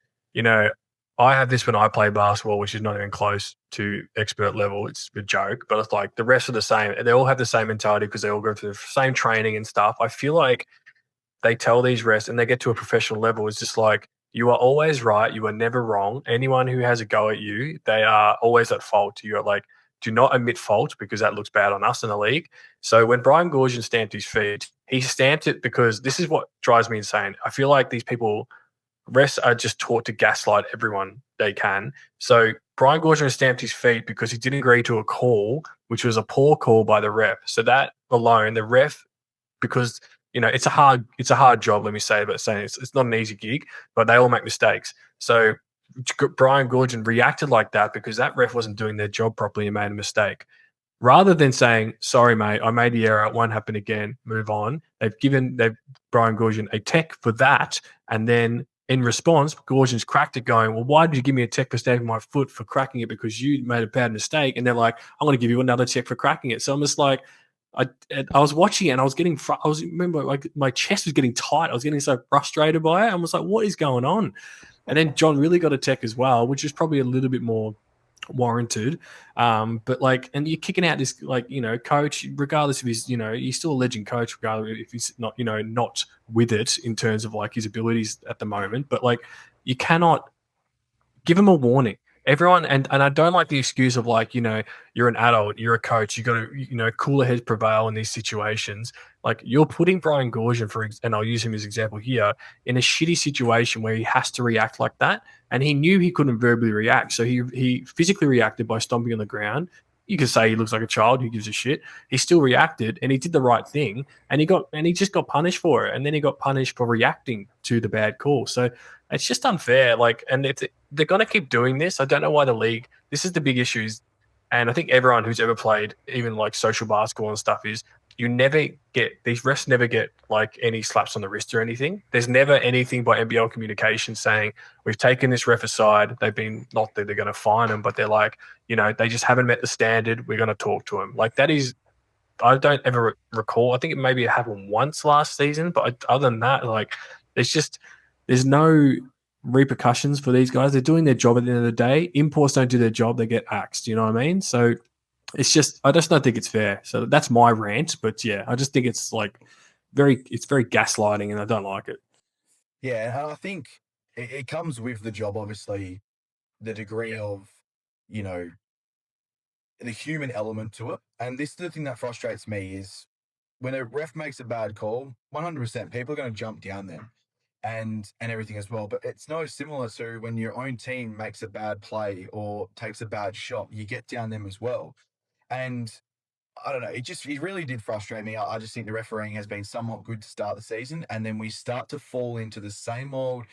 I have this when I play basketball, which is not even close to expert level. It's a joke, but it's like the refs are the same. They all have the same mentality because they all go through the same training and stuff. I feel like they tell these refs and they get to a professional level. It's just like, You are always right. You are never wrong. Anyone who has a go at you, they are always at fault. You're like, do not admit fault because that looks bad on us in the league. So when Brian Goorjian stamped his feet, he stamped it because this is what drives me insane. I feel like these people, refs are just taught to gaslight everyone they can. So Brian Goorjian stamped his feet because he didn't agree to a call, which was a poor call by the ref. So that alone, the ref, because it's a hard job, let me say, but saying it's not an easy gig, but they all make mistakes. So Brian Goorjian reacted like that because that ref wasn't doing their job properly and made a mistake. Rather than saying, sorry, mate, I made the error, it won't happen again, move on. They've Brian Goorjian a tech for that. And then in response, Goorjian's cracked it going, well, why did you give me a tech for stamping my foot for cracking it because you made a bad mistake? And they're like, I'm going to give you another tech for cracking it. So I'm just like, I was watching it and I was getting, remember, like my chest was getting tight. I was getting so frustrated by it. I was like, what is going on? And then John really got a tech as well, which is probably a little bit more warranted. But like, and you're kicking out this, like, coach, regardless of his, he's still a legend coach, regardless if he's not, not with it in terms of like his abilities at the moment. But like, you cannot give him a warning. Everyone, and I don't like the excuse of like, you're an adult, you're a coach, you got to, cooler heads prevail in these situations. Like you're putting Brian Goorjian, and I'll use him as example here, in a shitty situation where he has to react like that. And he knew he couldn't verbally react. So he physically reacted by stomping on the ground. You could say he looks like a child who gives a shit. He still reacted and he did the right thing, and he just got punished for it. And then he got punished for reacting to the bad call. So it's just unfair. Like, and they're going to keep doing this. I don't know why the league, this is the big issues. And I think everyone who's ever played, even like social basketball and stuff, is these refs never get like any slaps on the wrist or anything. There's never anything by NBL communication saying, we've taken this ref aside. They've been, not that they're going to fine them, but they're like, they just haven't met the standard. We're going to talk to them. Like that is, I don't ever recall. I think it happened once last season, but other than that, like there's no repercussions for these guys. They're doing their job at the end of the day. Imports don't do their job, they get axed. You know what I mean? So I just don't think it's fair. So that's my rant. But yeah, I just think it's like very gaslighting, and I don't like it. Yeah, and I think it comes with the job, obviously, the degree of, the human element to it. And this is the thing that frustrates me is when a ref makes a bad call, 100% people are going to jump down there and everything as well. But it's no similar to when your own team makes a bad play or takes a bad shot, you get down them as well. And I don't know, it really did frustrate me. I just think the refereeing has been somewhat good to start the season, and then we start to fall into the same old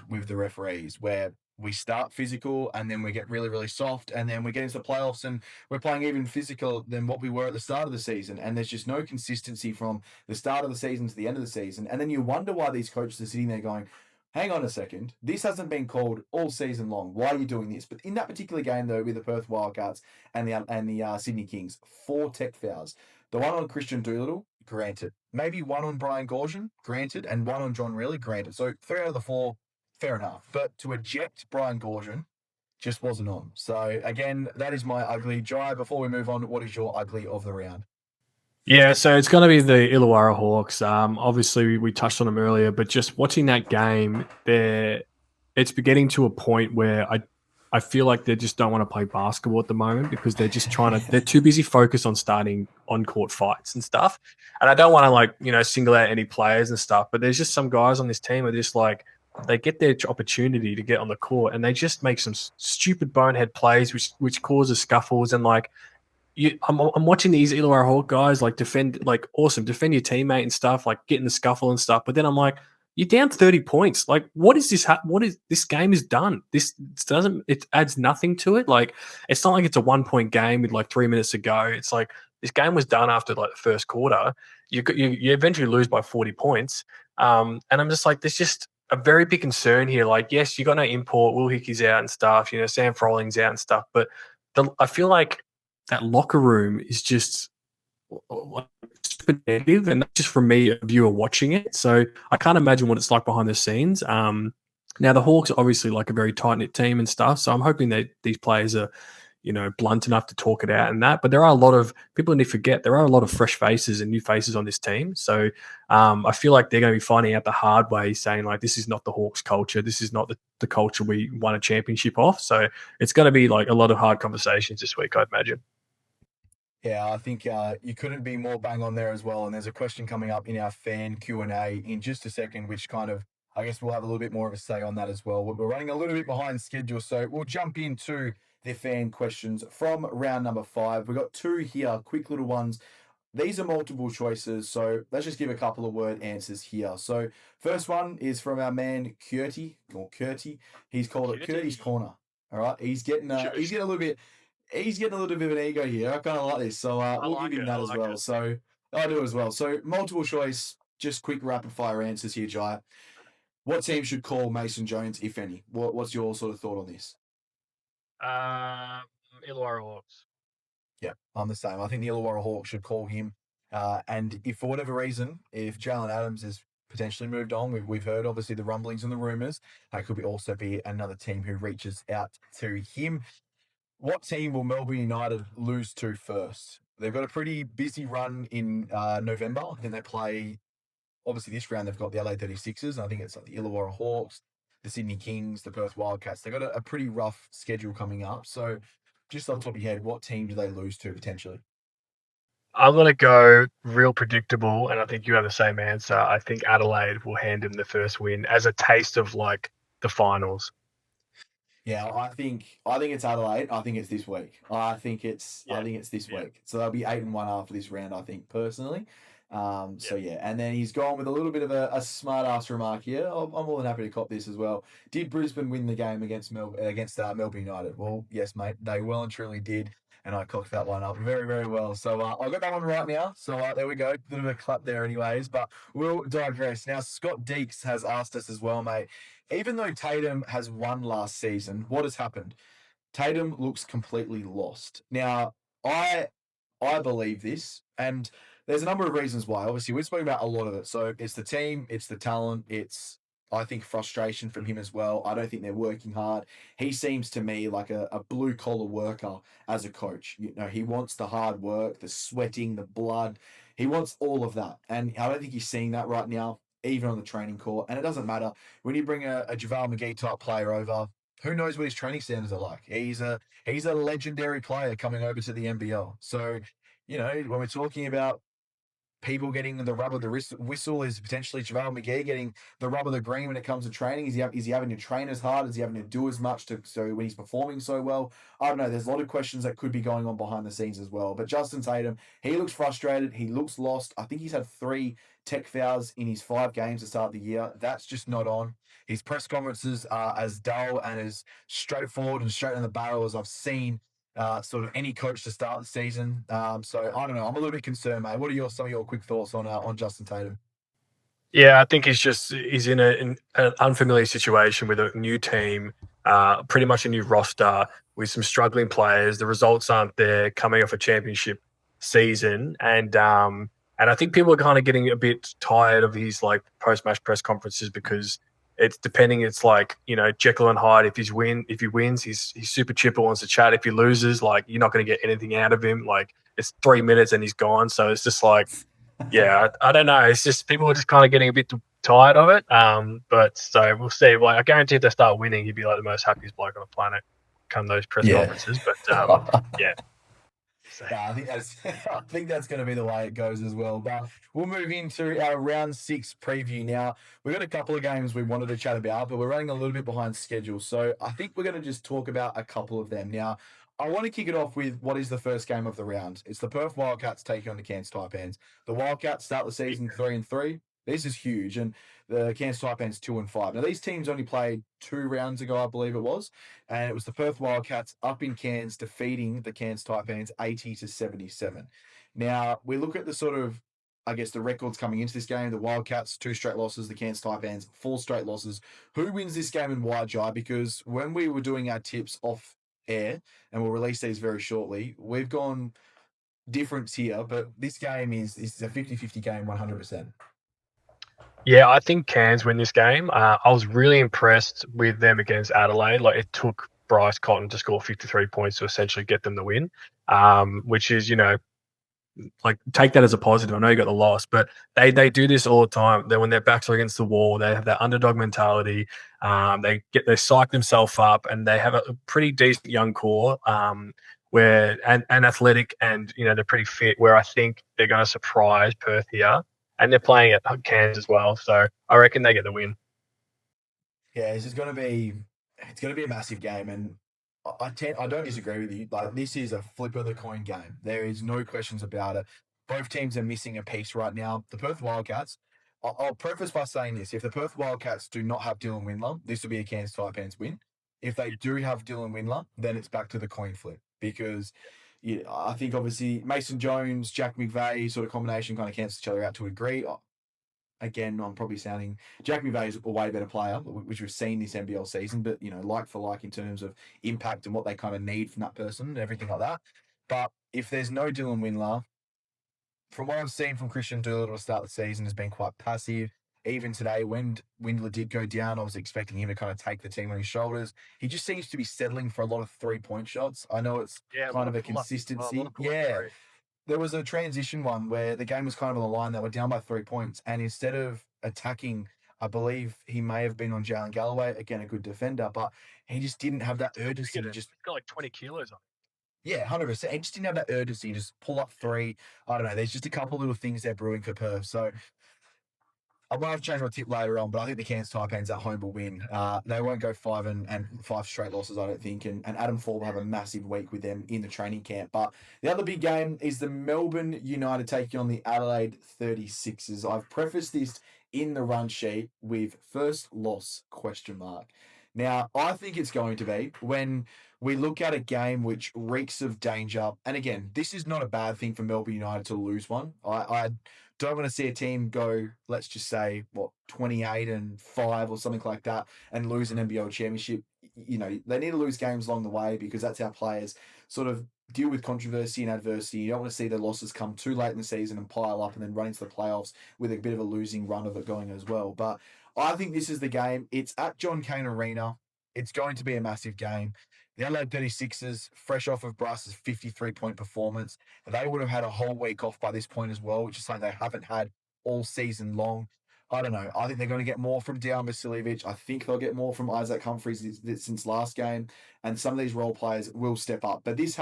with the referees, where we start physical and then we get really, really soft, and then we get into the playoffs and we're playing even physical than what we were at the start of the season. And there's just no consistency from the start of the season to the end of the season. And then you wonder why these coaches are sitting there going, hang on a second, this hasn't been called all season long. Why are you doing this? But in that particular game, though, with the Perth Wildcats and the Sydney Kings, 4 tech fouls. The one on Christian Doolittle, granted. Maybe one on Brian Goorjian, granted, and one on John Reilly, granted. So 3 out of the 4, fair enough. But to eject Brian Goorjian just wasn't on. So again, that is my ugly. Jai, before we move on, what is your ugly of the round? Yeah, so it's going to be the Illawarra Hawks. Obviously, we touched on them earlier, but just watching that game, it's getting to a point where I feel like they just don't want to play basketball at the moment because they're just they're too busy focused on starting on-court fights and stuff. And I don't want to single out any players and stuff, but there's just some guys on this team who are just like, they get their opportunity to get on the court and they just make some stupid bonehead plays, which causes scuffles. And like, I'm watching these Illawarra Hawk guys defend your teammate and stuff, like get in the scuffle and stuff. But then I'm like, you're down 30 points. Like, what is this? This game is done? It adds nothing to it. Like, it's not like it's a 1-point game with 3 minutes to go. It's like this game was done after the first quarter. You eventually lose by 40 points. And I'm just like, there's just a very big concern here. Like, yes, you got no import. Will Hickey's out and stuff. Sam Frolling's out and stuff. But I feel like that locker room is just super negative, and that's just from me, a viewer watching it. So I can't imagine what it's like behind the scenes. Now the Hawks are obviously a very tight knit team and stuff. So I'm hoping that these players are, blunt enough to talk it out and that. But there are a lot of people need to forget there are a lot of fresh faces and new faces on this team. So I feel like they're going to be finding out the hard way, saying like, this is not the Hawks culture. This is not the culture we won a championship off. So it's going to be like a lot of hard conversations this week, I'd imagine. Yeah, I think you couldn't be more bang on there as well. And there's a question coming up in our fan Q&A in just a second, which kind of, I guess we'll have a little bit more of a say on that as well. We're running a little bit behind schedule, so we'll jump into the fan questions from round number 5. We've got 2 here, quick little ones. These are multiple choices, so let's just give a couple of word answers here. So first one is from our man Curty. He's called it Curty's Corner. All right, he's getting a little bit of an ego here. I kind of like this, so we'll give him that as well. So I do as well. So multiple choice, just quick rapid fire answers here, Jai. What team should call Mason Jones, if any? What's your sort of thought on this? Illawarra Hawks. Yeah, I'm the same. I think the Illawarra Hawks should call him. And if for whatever reason, if Jalen Adams is potentially moved on, we've heard obviously the rumblings and the rumours, could also be another team who reaches out to him. What team will Melbourne United lose to first? They've got a pretty busy run in November. I think they play, obviously this round they've got the LA 36ers. And I think it's like the Illawarra Hawks, the Sydney Kings, the Perth Wildcats. They've got a pretty rough schedule coming up. So just off the top of your head, what team do they lose to potentially? I'm going to go real predictable, and I think you have the same answer. I think Adelaide will hand him the first win as a taste of like the finals. Yeah, I think it's Adelaide. I think it's this week. I think it's this week. So they'll be 8-1 after this round, I think, personally. So yeah, and then he's gone with a little bit of a smart ass remark here. I'm more than happy to cop this as well. Did Brisbane win the game against Melbourne United? Well, yes, mate, they well and truly did, and I cocked that one up very, very well. So I got that one right now. So there we go, bit of a clap there, anyways. But we'll digress now. Scott Deeks has asked us as well, mate. Even though Tatum has won last season, what has happened? Tatum looks completely lost. Now, I believe this, and there's a number of reasons why. Obviously, we've spoken about a lot of it. So it's the team, it's the talent, it's, I think, frustration from him as well. I don't think they're working hard. He seems to me like a blue collar worker as a coach. He wants the hard work, the sweating, the blood. He wants all of that. And I don't think he's seeing that right now, even on the training court. And it doesn't matter. When you bring a JaVale McGee type player over, who knows what his training standards are like? He's a legendary player coming over to the NBL. So, when we're talking about people getting the rub of the whistle, is potentially JaVale McGee getting the rub of the green when it comes to training? Is he having to train as hard? Is he having to do as much so when he's performing so well? I don't know. There's a lot of questions that could be going on behind the scenes as well. But Justin Tatum, he looks frustrated. He looks lost. I think he's had 3 tech fouls in his 5 games to start the year. That's just not on. His press conferences are as dull and as straightforward and straight in the barrel as I've seen sort of any coach to start the season. So I don't know. I'm a little bit concerned, mate. What are some of your quick thoughts on Justin Tatum? Yeah, I think he's in an unfamiliar situation with a new team, pretty much a new roster with some struggling players. The results aren't there coming off a championship season, and I think people are kind of getting a bit tired of his like post-match press conferences because it's like, Jekyll and Hyde. If he wins, he's super chipper, wants to chat. If he loses, like, you're not going to get anything out of him. Like, it's 3 minutes and he's gone. So it's just like, yeah, I don't know. It's just people are just kind of getting a bit tired of it. But so we'll see. Like, I guarantee if they start winning, he'd be like the most happiest bloke on the planet come those press conferences. But yeah. Yeah, I think that's going to be the way it goes as well. But we'll move into our round 6 preview now. We've got a couple of games we wanted to chat about, but we're running a little bit behind schedule. So I think we're going to just talk about a couple of them. Now, I want to kick it off with what is the first game of the round. It's the Perth Wildcats taking on the Cairns Taipans. The Wildcats start the season 3-3. This is huge. And the Cairns Taipans 2-5. Now, these teams only played 2 rounds ago, I believe it was. And it was the Perth Wildcats up in Cairns defeating the Cairns Taipans 80-77. Now, we look at the sort of, I guess, the records coming into this game. The Wildcats, 2 straight losses. The Cairns Taipans, 4 straight losses. Who wins this game and why, Jai? Because when we were doing our tips off air, and we'll release these very shortly, we've gone difference here, but this game is a 50-50 game 100%. Yeah, I think Cairns win this game. I was really impressed with them against Adelaide. Like, it took Bryce Cotton to score 53 points to essentially get them the win, which is, like, take that as a positive. I know you got the loss, but they do this all the time. When their backs are against the wall, they have that underdog mentality. They psych themselves up, and they have a pretty decent young core, where and athletic, and they're pretty fit. Where I think they're going to surprise Perth here, and they're playing at Cairns as well. So I reckon they get the win. Yeah, it's going to be a massive game, and I don't disagree with you. Like, this is a flip of the coin game. There is no questions about it. Both teams are missing a piece right now. The Perth Wildcats. I'll preface by saying this: if the Perth Wildcats do not have Dylan Windler, this will be a Cairns Taipans win. If they do have Dylan Windler, then it's back to the coin flip, because I think obviously Mason Jones, Jack McVeigh sort of combination kind of cancels each other out to a degree. Again, I'm probably sounding Jack McVeigh is a way better player, which we've seen this NBL season, but like for like in terms of impact and what they kind of need from that person and everything like that. But if there's no Dylan Windler, from what I've seen from Christian Doolittle to start the season, has been quite passive. Even today, when Windler did go down, I was expecting him to kind of take the team on his shoulders. He just seems to be settling for a lot of 3-point shots. I know it's kind of a consistency. Yeah. There was a transition one where the game was kind of on the line. They were down by 3 points. And instead of attacking, I believe he may have been on Jalen Galloway, again, a good defender, but he just didn't have that urgency to just. He's got like 20 kilos on. Yeah, 100%. He just didn't have that urgency. Just pull up three. I don't know. There's just a couple little things they're brewing for Perth. So I might have changed my tip later on, but I think the Cairns Taipans at home will win. They won't go 5 straight losses, I don't think. And Adam Ford will have a massive week with them in the training camp. But the other big game is the Melbourne United taking on the Adelaide 36ers. I've prefaced this in the run sheet with first loss ? Now, I think it's going to be when we look at a game which reeks of danger. And again, this is not a bad thing for Melbourne United to lose one. I don't want to see a team go, let's just say, 28-5 or something like that, and lose an NBL championship. They need to lose games along the way, because that's how players sort of deal with controversy and adversity. You don't want to see their losses come too late in the season and pile up and then run into the playoffs with a bit of a losing run of it going as well. But I think this is the game. It's at John Cain Arena. It's going to be a massive game. The Adelaide 36ers, fresh off of Bryce's 53-point performance, they would have had a whole week off by this point as well, which is something they haven't had all season long. I don't know. I think they're going to get more from Dejan Vasiljevic. I think they'll get more from Isaac Humphries since last game. And some of these role players will step up. But this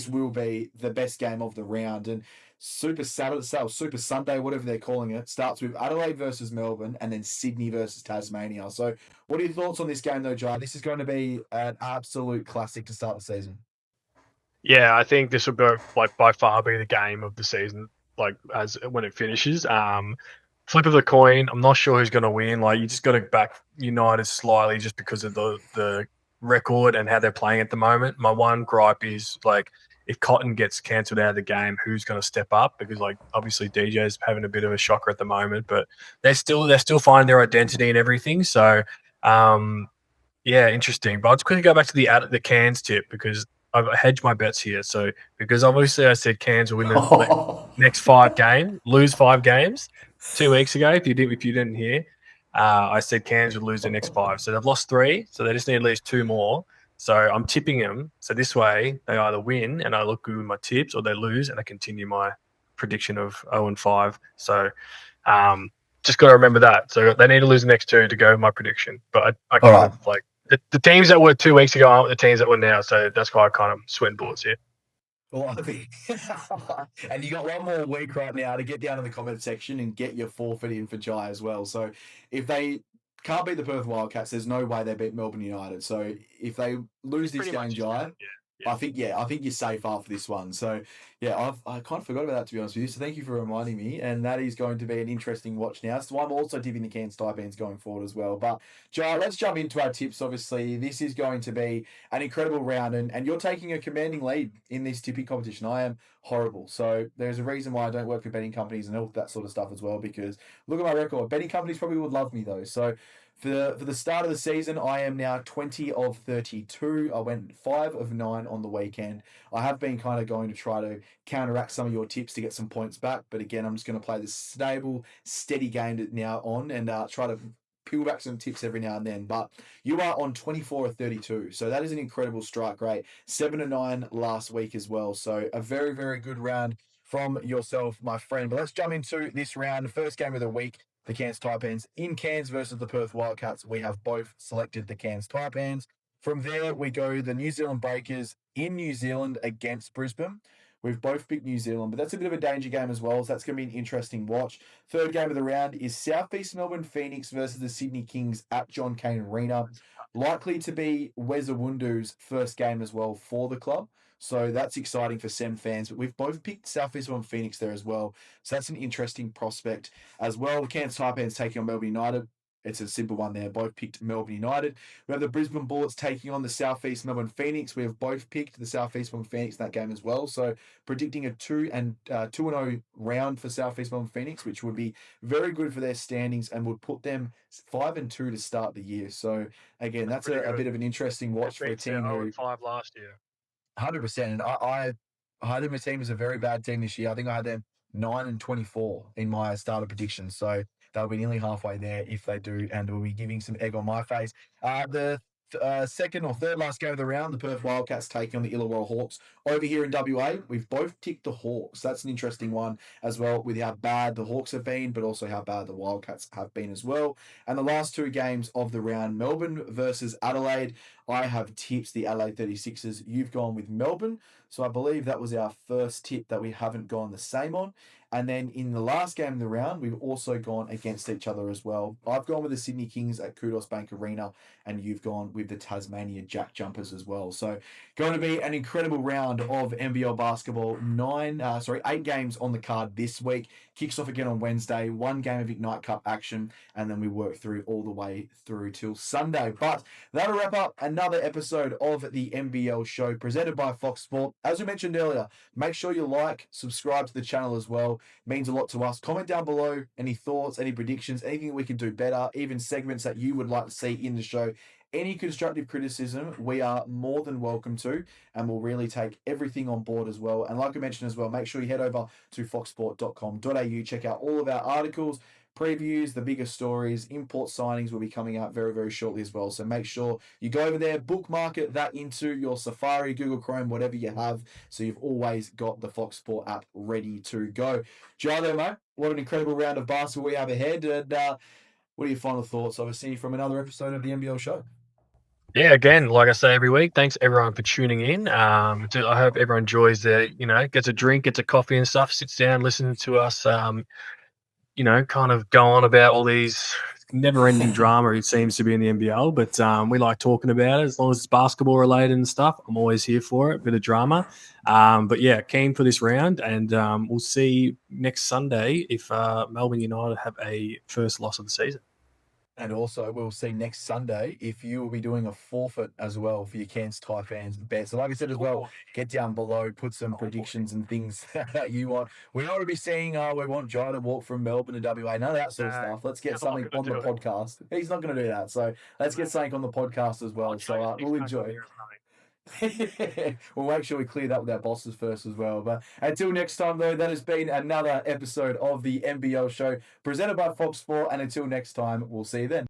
will be the best game of the round. And Super Sunday, whatever they're calling it, starts with Adelaide versus Melbourne and then Sydney versus Tasmania. So what are your thoughts on this game, though, Jai? This is going to be an absolute classic to start the season. Yeah, I think this will be by far be the game of the season, as when it finishes. Flip of the coin. I'm not sure who's going to win. You just got to back United slightly just because of the record and how they're playing at the moment. My one gripe is if Cotton gets cancelled out of the game, who's going to step up? Because obviously DJ's having a bit of a shocker at the moment, but they're still finding their identity and everything. So yeah, interesting. But I'll just quickly go back to the Cairns tip, because I've hedged my bets here. So because obviously I said Cairns will win the next 5 games, lose 5 games 2 weeks ago. If you didn't hear, I said Cairns would lose the next 5. So they've lost 3. So they just need at least 2 more. So I'm tipping them. So this way they either win and I look good with my tips, or they lose and I continue my prediction of 0-5. So just got to remember that. So they need to lose the next 2 to go with my prediction. But I kind of the teams that were 2 weeks ago aren't the teams that were now. So that's why I kind of sweating bullets here. Well, and you got one more week right now to get down in the comment section and get your forfeit in for Jai as well. So if they can't beat the Perth Wildcats, there's no way they beat Melbourne United. So if they lose this game, Jai, I think you're safe after this one. So yeah, I kind of forgot about that, to be honest with you. So thank you for reminding me, and that is going to be an interesting watch now. So I'm also tipping the Cairns Taipans going forward as well. But Jai, let's jump into our tips. Obviously, this is going to be an incredible round, and you're taking a commanding lead in this tipping competition. I am horrible. So there's a reason why I don't work with betting companies and all that sort of stuff as well, because look at my record. Betting companies probably would love me though. So for the start of the season, I am now 20 of 32. I went 5 of 9 on the weekend. I have been kind of going to try to counteract some of your tips to get some points back. But again, I'm just going to play this stable, steady game now on and try to peel back some tips every now and then. But you are on 24 of 32. So that is an incredible strike rate. 7-9 last week as well. So a very, very good round from yourself, my friend. But let's jump into this round. First game of the week, the Cairns Taipans in Cairns versus the Perth Wildcats. We have both selected the Cairns Taipans. From there, we go the New Zealand Breakers in New Zealand against Brisbane. We've both picked New Zealand, but that's a bit of a danger game as well, so that's going to be an interesting watch. Third game of the round is South East Melbourne Phoenix versus the Sydney Kings at John Cain Arena. Likely to be Wezawundu's first game as well for the club. So that's exciting for SEM fans. But we've both picked South East Melbourne Phoenix there as well. So that's an interesting prospect as well. The Cairns Taipans taking on Melbourne United. It's a simple one there. Both picked Melbourne United. We have the Brisbane Bullets taking on the South East Melbourne Phoenix. We have both picked the South East Melbourne Phoenix in that game as well. So predicting a 2-0 round for South East Melbourne Phoenix, which would be very good for their standings and would put them 5-2 to start the year. So again, that's a bit of an interesting watch for a team who 5 last year. 100%. And I had them a team as a very bad team this year. I think I had them 9-24 in my starter predictions. So they'll be nearly halfway there if they do, and we'll be giving some egg on my face. The second or third last game of the round, the Perth Wildcats taking on the Illawarra Hawks. Over here in WA, we've both ticked the Hawks. That's an interesting one as well, with how bad the Hawks have been, but also how bad the Wildcats have been as well. And the last two games of the round, Melbourne versus Adelaide. I have tipped the Adelaide 36ers. You've gone with Melbourne. So I believe that was our first tip that we haven't gone the same on. And then in the last game of the round, we've also gone against each other as well. I've gone with the Sydney Kings at Kudos Bank Arena, and you've gone with the Tasmania Jack Jumpers as well. So going to be an incredible round of NBL basketball. 8 games on the card this week. Kicks off again on Wednesday. 1 game of Ignite Cup action, and then we work through all the way through till Sunday. But that'll wrap up another episode of the NBL Show presented by Fox Sport. As we mentioned earlier, make sure you like, subscribe to the channel as well. Means a lot to us. Comment down below any thoughts, any predictions, anything we can do better, even segments that you would like to see in the show. Any constructive criticism, we are more than welcome to, and we'll really take everything on board as well. And like I mentioned as well, make sure you head over to foxsport.com.au, check out all of our articles, previews, the biggest stories, import signings will be coming out very, very shortly as well. So make sure you go over there, bookmark it, that into your Safari, Google Chrome, whatever you have. So you've always got the Fox Sport app ready to go. Jai there, mate. What an incredible round of basketball we have ahead. And what are your final thoughts, obviously, from another episode of the NBL Show? Yeah, again, like I say every week, thanks everyone for tuning in. I hope everyone enjoys gets a drink, gets a coffee and stuff, sits down, listening to us, kind of go on about all these never-ending drama it seems to be in the NBL. But we like talking about it as long as it's basketball related and stuff. I'm always here for it, a bit of drama. But yeah, keen for this round, and we'll see next Sunday if Melbourne United have a first loss of the season. And also, we'll see next Sunday if you will be doing a forfeit as well for your Cairns Taipans bet. So like I said as well, get down below, put some predictions and things that you want. We don't want to be seeing, we want Jai to walk from Melbourne to WA, none of that sort of stuff. Let's get something on the podcast. He's not going to do that. So let's get something on the podcast as well. So we'll enjoy. We'll make sure we clear that with our bosses first as well. But until next time, though, that has been another episode of the NBL Show presented by Fox Sport. And until next time, we'll see you then.